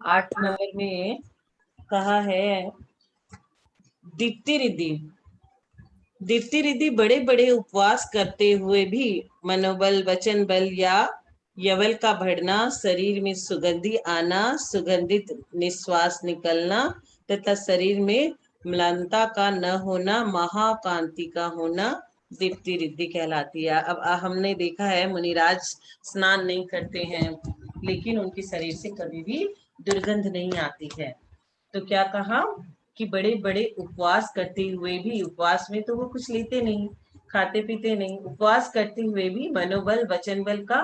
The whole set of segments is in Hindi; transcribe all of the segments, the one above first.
8 नंबर में कहा है दीप्ति रिद्धि। दीप्ति रिद्धि बड़े बड़े उपवास करते हुए भी मनोबल, वचन बल या यवल का बढ़ना, शरीर में सुगंधी आना, सुगंधित निश्वास निकलना तथा शरीर में म्लानता का न होना, महाकांति का होना दीप्ति रिद्धि कहलाती है। अब हमने देखा है मुनिराज स्नान नहीं करते हैं, लेकिन उनके शरीर से कभी भी दुर्गंध नहीं आती है। तो क्या कहा कि बड़े बड़े उपवास करते हुए भी, उपवास में तो वो कुछ लेते नहीं, खाते पीते नहीं, उपवास करते हुए भी मनोबल, वचन बल का,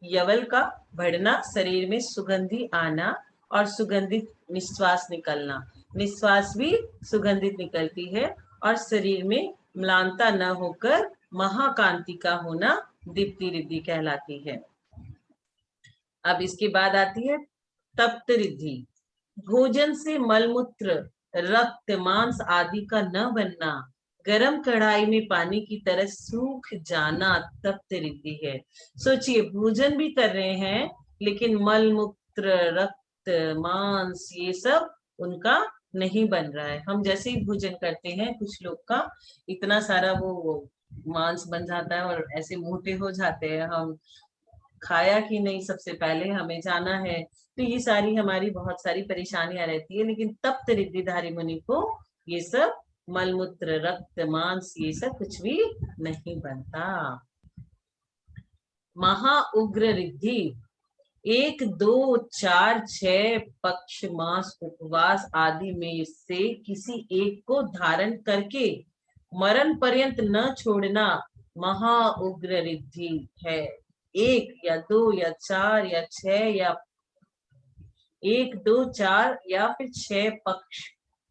यवल का बढ़ना, शरीर में सुगंधी आना और सुगंधित निश्वास निकलना, निश्वास भी सुगंधित निकलती है और शरीर में म्लानता न होकर महाकांति का होना दीप्ति रिद्धि कहलाती है। अब इसके बाद आती है तप्त रिद्धि। भोजन से मलमूत्र, रक्त, मांस आदि का न बनना, गरम कढ़ाई में पानी की तरह सूख जाना तप्त रिद्धि है। सोचिए, भोजन भी कर रहे हैं लेकिन मलमूत्र, रक्त, मांस ये सब उनका नहीं बन रहा है। हम जैसे ही भोजन करते हैं, कुछ लोग का इतना सारा वो मांस बन जाता है और ऐसे मोटे हो जाते हैं। हम खाया कि नहीं, सबसे पहले हमें जाना है। तो ये सारी हमारी बहुत सारी परेशानियां रहती है, लेकिन तप्त रिद्धिधारी मुनि को ये सब मलमूत्र, रक्त, मांस ये सब कुछ भी नहीं बनता। महा उग्र रिद्धि। 1, 2, 4, 6 पक्ष, मास, उपवास आदि में से किसी एक को धारण करके मरण पर्यंत न छोड़ना महा उग्र रिद्धि है। 1 या 2 या 4 या 6 या 1, 2, 4 या फिर 6 पक्ष,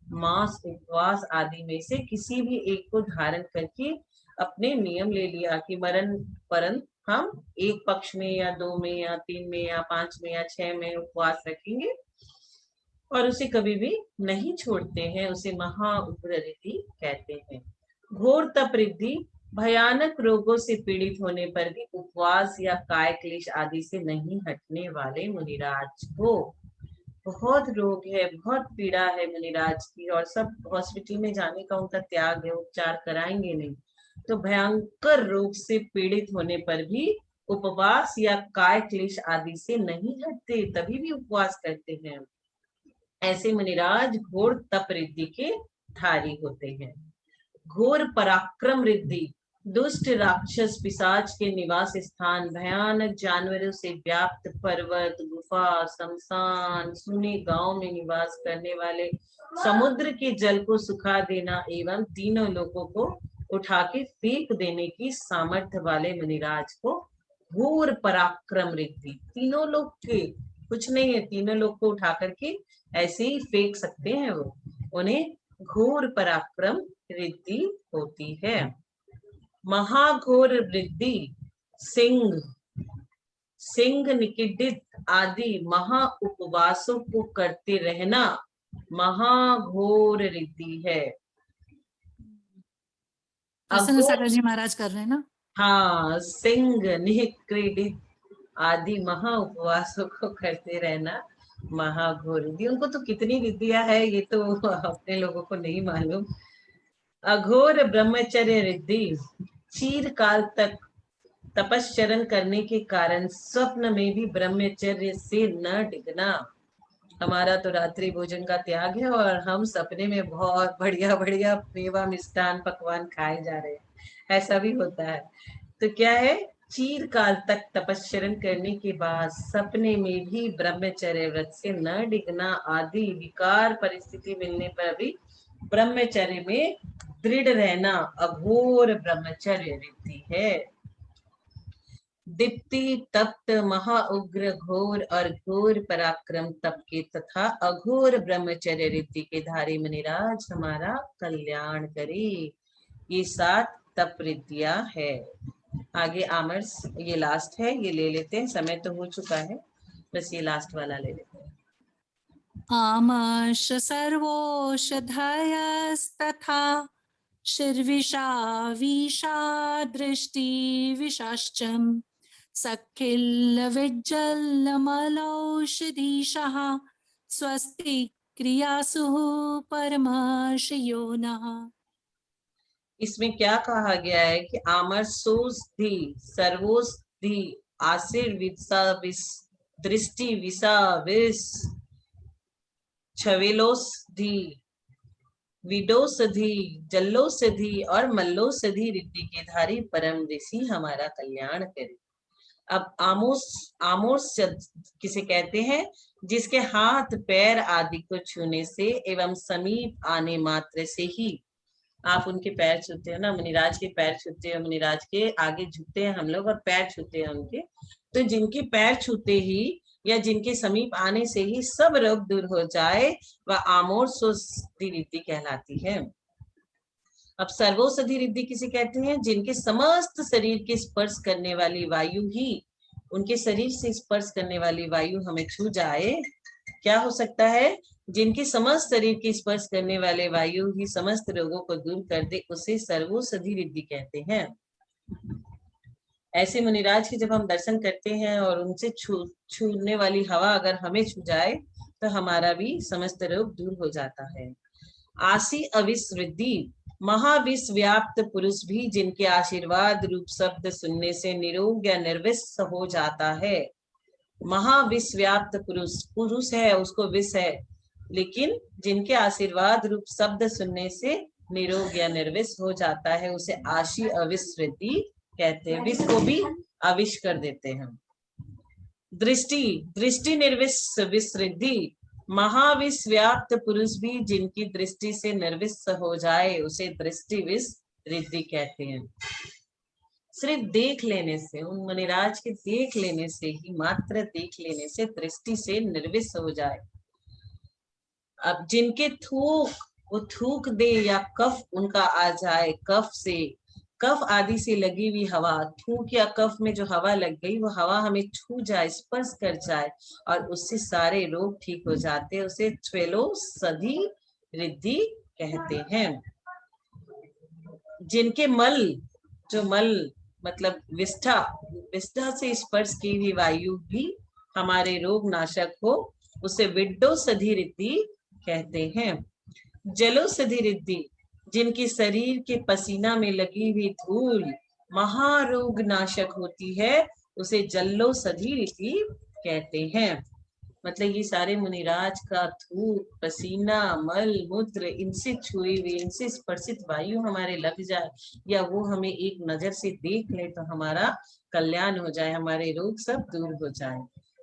मास, उपवास आदि में से किसी भी एक को धारण करके अपने नियम ले लिया कि मरण पर्यंत हम 1 पक्ष में या 2 में या 3 में या 5 में या 6 में उपवास रखेंगे और उसे कभी भी नहीं छोड़ते हैं, उसे महा उग्र रिद्धि कहते हैं। घोर तप रिद्धि। भयानक रोगों से पीड़ित होने पर भी उपवास या काय क्लेश आदि से नहीं हटने वाले मुनिराज को, बहुत रोग है, बहुत पीड़ा है मुनिराज की और सब हॉस्पिटल में जाने का उनका त्याग है, उपचार कराएंगे नहीं, तो भयंकर रोग से पीड़ित होने पर भी उपवास या काय क्लेश आदि से नहीं हटते, तभी भी उपवास करते हैं। ऐसे मुनिराज घोर तप रिद्धि के धारी होते हैं। घोर पराक्रम रिद्धि। दुष्ट राक्षस पिशाच के निवास स्थान, भयानक जानवरों से व्याप्त पर्वत, गुफा, शमशान, सुने गांव में निवास करने वाले, समुद्र के जल को सुखा देना एवं तीनों लोगों को उठा के फेंक देने की सामर्थ्य वाले मुनिराज को घोर पराक्रम रिद्धि। तीनों लोग के कुछ नहीं है, तीनों लोग को उठा करके ऐसे ही फेंक सकते हैं वो, उन्हें घोर पराक्रम रिद्धि होती है। महाघोर रिद्धि। सिंह, सिंह, निकिडित आदि महा उपवासों को करते रहना महाघोर रिद्धि है। प्रसन्न सागर जी महाराज कर रहे हैं ना? हाँ, सिंह, निक्रीडित आदि महा उपवासों को करते रहना महाघोर रिद्धि। उनको तो कितनी रिद्धियां है, ये तो अपने लोगों को नहीं मालूम। अघोर ब्रह्मचर्य रिद्धि। चीर काल तक तपश्चरण करने के कारण स्वप्न में भी ब्रह्मचर्य से न डिगना। हमारा तो रात्रि भोजन का त्याग है और हम सपने में बहुत बढ़िया बढ़िया मेवा, मिष्ठान, पकवान खाए जा रहे हैं, ऐसा भी होता है। तो क्या है, चीर काल तक तपश्चरण करने के बाद सपने में भी ब्रह्मचर्य व्रत से न डिगना आदि विकार परिस्थिति मिलने पर भी ब्रह्मचर्य में दृढ़ रहना अघोर ब्रह्मचर्य रिद्धि है। दीप्ति, तप्त, महा उग्र, घोर और घोर पराक्रम तप के तथा अघोर ब्रह्मचर्य रिद्धि के धारी मुनिराज हमारा कल्याण करे। ये 7 तप रिद्धियां है। आगे आमर्स, ये लास्ट है, ये ले लेते हैं, समय तो हो चुका है, बस ये लास्ट वाला ले लेते हैं। आमर्ष सर्वोषधयस्तथा शिर्विषा विषा दृष्टि विषाश्चम सखिल विज्जलमलौषधीशः स्वस्ति क्रियासु परमर्षयोनः। इसमें क्या कहा गया है कि आमरसोस धी सर्वोस धी आसिर विसा विस दृष्टि विसा विस छवेलोस धी विडोसधि जल्लोसधि और मल्लोसधि रिद्धि के धारी परम ऋषि हमारा कल्याण करे। अब आमोस किसे कहते हैं? जिसके हाथ पैर आदि को छूने से एवं समीप आने मात्र से ही, आप उनके पैर छूते हो ना, मुनिराज के पैर छूते हो, मुनिराज के आगे झुकते हैं हम लोग और पैर छूते हैं उनके, तो जिनके पैर छूते ही या जिनके समीप आने से ही सब रोग दूर हो जाए, वह आमोर्सोधि रिद्धि कहलाती है। अब सर्वोषधि रिद्धि किसे कहते हैं? जिनके समस्त शरीर के स्पर्श करने वाली वायु ही, उनके शरीर से स्पर्श करने वाली वायु हमें छू जाए, क्या हो सकता है? जिनके समस्त शरीर के स्पर्श करने वाले वायु ही समस्त रोगों को दूर कर दे, उसे सर्वोषधि रिद्धि कहते हैं। ऐसे मुनिराज के जब हम दर्शन करते हैं और उनसे छूने वाली हवा अगर हमें छू जाए तो हमारा भी समस्त रोग दूर हो जाता है। आसी अविस्वृद्धि महाविश्व व्याप्त पुरुष भी जिनके आशीर्वाद रूप शब्द सुनने से निरोग या निर्विष हो जाता है। महाविश्व व्याप्त पुरुष है, उसको विष है, लेकिन जिनके आशीर्वाद रूप शब्द सुनने से निरोग या निर्विष हो जाता है, उसे आशी अविस्वृद्धि कहते हैं। विष को भी अविष कर देते हैं। दृष्टि निर्विष विसृद्धि महाविश्व व्याप्त पुरुष भी जिनकी दृष्टि से निर्विष हो जाए, उसे दृष्टि विष रिद्धि कहते हैं। सिर्फ देख लेने से, उन मुनिराज के देख लेने से ही, मात्र देख लेने से दृष्टि से निर्विष हो जाए। अब जिनके वो थूक दे या कफ उनका आ जाए, कफ आदि से लगी हुई हवा, थूक या कफ में जो हवा लग गई, वो हवा हमें छू जाए, स्पर्श कर जाए और उससे सारे रोग ठीक हो जाते हैं, उसे छवेलोसधि रिद्धि कहते हैं। जिनके मल मतलब विष्ठा से स्पर्श की हुई वायु भी हमारे रोग नाशक हो, उसे विड्डोसधि रिद्धि कहते हैं। जलोसधि रिद्धि जिनकी शरीर के पसीना में लगी हुई धूल महारोग नाशक होती है, उसे जल्लोसधि रिद्धि कहते हैं। मतलब ये सारे मुनिराज का थूक, पसीना, मल मूत्र, इनसे छुई हुई, इनसे स्पर्शित वायु हमारे लग जाए या वो हमें एक नजर से देख ले तो हमारा कल्याण हो जाए, हमारे रोग सब दूर हो जाए।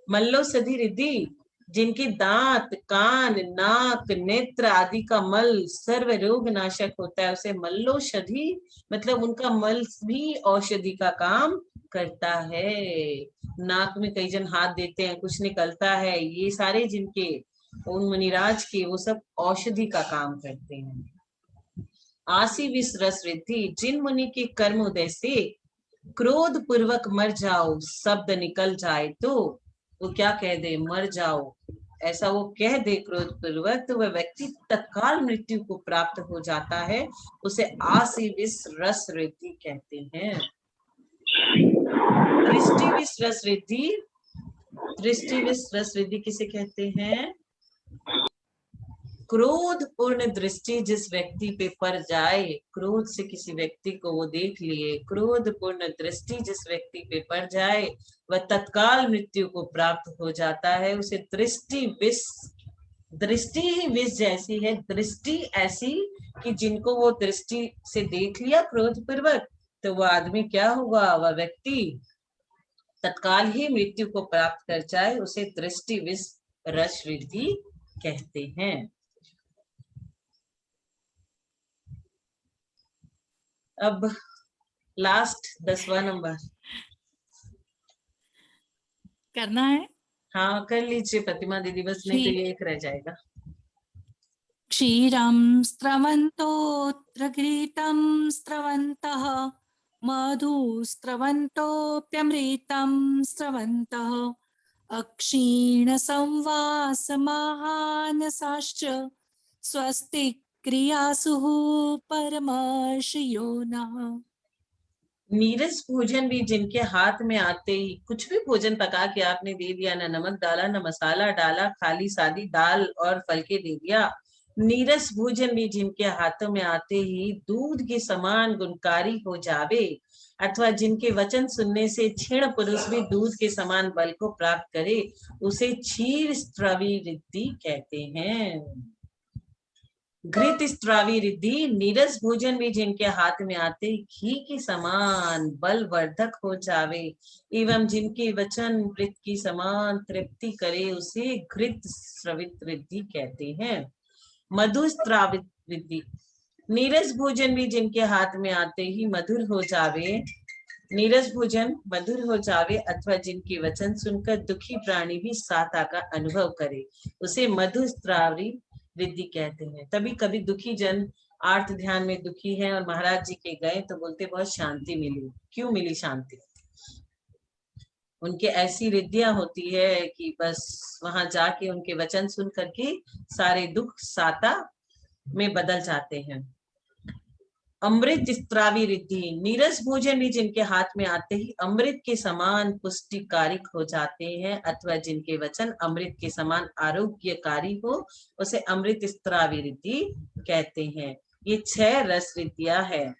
मल्लोसधि रिद्धि जिनके दांत, कान, नाक, नेत्र आदि का मल सर्व रोग नाशक होता है, उसे मल्लोषधि मतलब उनका मल भी औषधि का काम करता है। नाक में कई जन हाथ देते हैं, कुछ निकलता है, ये सारे जिनके उन मुनिराज के, वो सब औषधि का काम करते हैं। आसी विष रस रिद्धि जिन मुनि के कर्म उदय से क्रोध पूर्वक मर जाओ शब्द निकल जाए तो वो क्या कह दे, मर जाओ, ऐसा वो कह दे क्रोध पूर्वक, तो वह व्यक्ति तत्काल मृत्यु को प्राप्त हो जाता है, उसे आसी विष रस रिद्धि कहते हैं। दृष्टि विष रस रिद्धि किसे कहते हैं? क्रोध पूर्ण दृष्टि जिस व्यक्ति पे पड़ जाए, क्रोध से किसी व्यक्ति को वो देख लिए, क्रोध पूर्ण दृष्टि जिस व्यक्ति पे पड़ जाए वह तत्काल मृत्यु को प्राप्त हो जाता है, उसे दृष्टि विष, दृष्टि ही विष जैसी है, दृष्टि ऐसी कि जिनको वो दृष्टि से देख लिया क्रोध पूर्वक, तो वह आदमी क्या होगा, वह व्यक्ति तत्काल ही मृत्यु को प्राप्त कर जाए, उसे दृष्टि विष रस रिद्धि कहते हैं। अब लास्ट 10वां नंबर करना है। हाँ कर लीजिए प्रतिमा दीदी, बस नहीं तो ये एक रह जाएगा। क्षीरं स्रवन्तोऽत्र घृतं स्रवन्तः मधु स्रवन्तोऽप्यमृतं स्रवन्तः अक्षीण संवास महानसाश्च स्वस्ति क्रियासु परमर्षयोनः। नीरस भोजन भी जिनके हाथ में आते ही, कुछ भी भोजन पका के आपने दे दिया, ना नमक डाला ना मसाला डाला, खाली सादी दाल और फलके दे दिया। नीरस भोजन भी जिनके हाथों में आते ही दूध के समान गुणकारी हो जावे, अथवा जिनके वचन सुनने से क्षीण पुरुष भी दूध के समान बल को प्राप्त करे, उसे क्षीर स्त्रवी रिद्धि कहते हैं। घृत स्त्रावी रिद्धि, नीरस भोजन भी जिनके हाथ में आते घी के समान बल वर्धक हो जावे, एवं जिनके वचन मृत की समान तृप्ति करे, उसे घृत स्रवित रिद्धि कहते हैं। मधु स्त्रावित रिद्धि, नीरस भोजन भी जिनके हाथ में आते ही मधुर हो जावे, नीरस भोजन मधुर हो जावे, अथवा जिनके वचन सुनकर दुखी प्राणी भी साता का अनुभव करे, उसे मधु स्त्रावी रिद्धि कहते हैं। तभी कभी दुखी जन आर्त ध्यान में दुखी है और महाराज जी के गए तो बोलते बहुत शांति मिली। क्यों मिली शांति? उनके ऐसी रिद्धियां होती है कि बस वहां जाके उनके वचन सुन करके सारे दुख साता में बदल जाते हैं। अमृत स्त्रावी रिद्धि, नीरस भोजन भी जिनके हाथ में आते ही अमृत के समान पुष्टिकारिक हो जाते हैं, अथवा जिनके वचन अमृत के समान आरोग्यकारी हो, उसे अमृत स्त्रावी रिद्धि कहते हैं। ये 6 रस रिद्धियां है।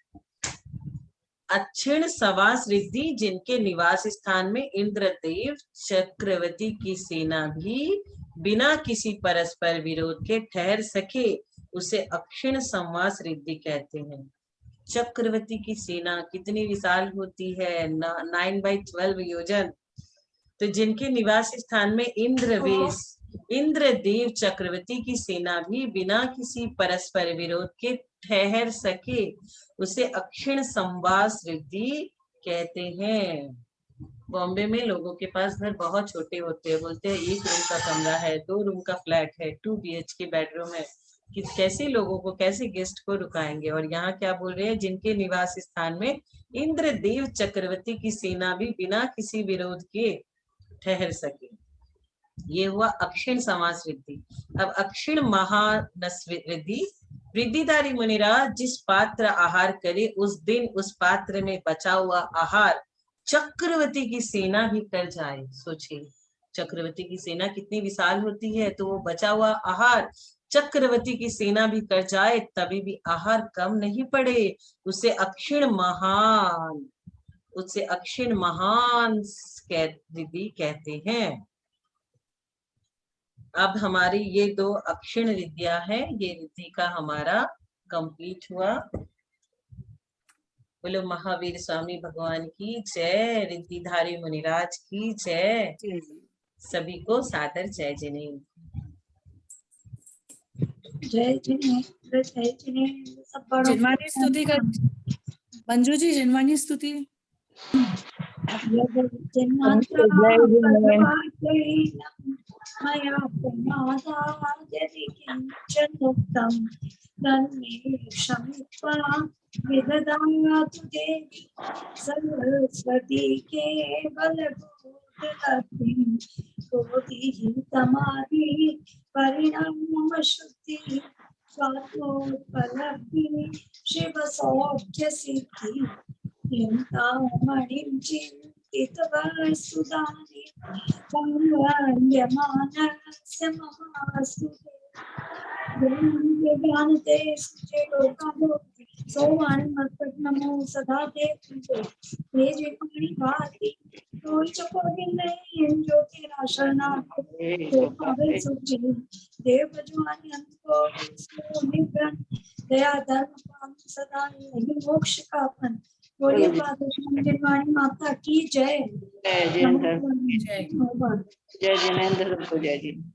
अक्षिण सवास रिद्धि, जिनके निवास स्थान में इंद्रदेव चक्रवर्ती की सेना भी बिना किसी परस्पर विरोध के ठहर सके, उसे अक्षिण संवास रिद्धि कहते हैं। चक्रवर्ती की सेना कितनी विशाल होती है, 9/12 योजन। तो जिनके निवास स्थान में इंद्रदेव चक्रवर्ती की सेना भी बिना किसी परस्पर विरोध के ठहर सके, उसे अक्षिण संवास रिद्धि कहते हैं। बॉम्बे में लोगों के पास घर बहुत छोटे होते हैं, बोलते हैं 1 रूम का कमरा है, 2 रूम का फ्लैट है, 2 BHK बेडरूम है, कि कैसे लोगों को, कैसे गेस्ट को रुकाएंगे। और यहाँ क्या बोल रहे हैं, जिनके निवास स्थान में इंद्रदेव चक्रवर्ती की सेना भी बिना किसी विरोध के ठहर सके, ये हुआ अक्षिण समास रिद्धि। अब अक्षिण महानस रिद्धि, रिद्धिधारी मुनिराज जिस पात्र आहार करे, उस दिन उस पात्र में बचा हुआ आहार चक्रवर्ती की सेना भी कर जाए। सोचिए, चक्रवर्ती की सेना कितनी विशाल होती है, तो वो बचा हुआ आहार चक्रवर्ती की सेना भी कर जाए, तभी भी आहार कम नहीं पड़े, उसे अक्षिण महान रिद्धि कहते हैं। अब हमारी ये 2 अक्षिण रिद्धियां है, ये रिद्धि का हमारा कंप्लीट हुआ। बोलो महावीर स्वामी भगवान की जय, रिद्धिधारी मुनिराज की जय। सभी को सादर जय जिनेन्द्र। जय जिनेन्द्र, जय जिनेन्द्र। सब बड़ों जिनवानी स्तुति कर मंजू जी, जिनवानी स्तुति। मया प्रमादाद्यदि किञ्चनोक्तं तन्मे क्षमित्वा विददातु देवी सरस्वती केवलबोधलक्ष्मीं। बोधिसमाधि परिणामशुद्धि स्वात्मोपलब्धि शिवसौख्यसिद्धि। चिन्तामणिं चिन्तितवसुधानि वन्द्यमानस्य महास्तुते। ज्ञानते सुचे लोकालो सोवाणमत्पद्मो सदा ते तुझे। हे जिन्वाणी भारती कोई चकोरी नहीं जो तेरा शरणागत तो पावे सुचे। देव भजवानी हमको निग्रह दया धर्म पावन सदा नहीं मोक्ष का फल। बोलिए जिनवाणी माता की जय। जय जिनेन्द्र, जय जिनेन्द्र, जय जिनेन्द्र।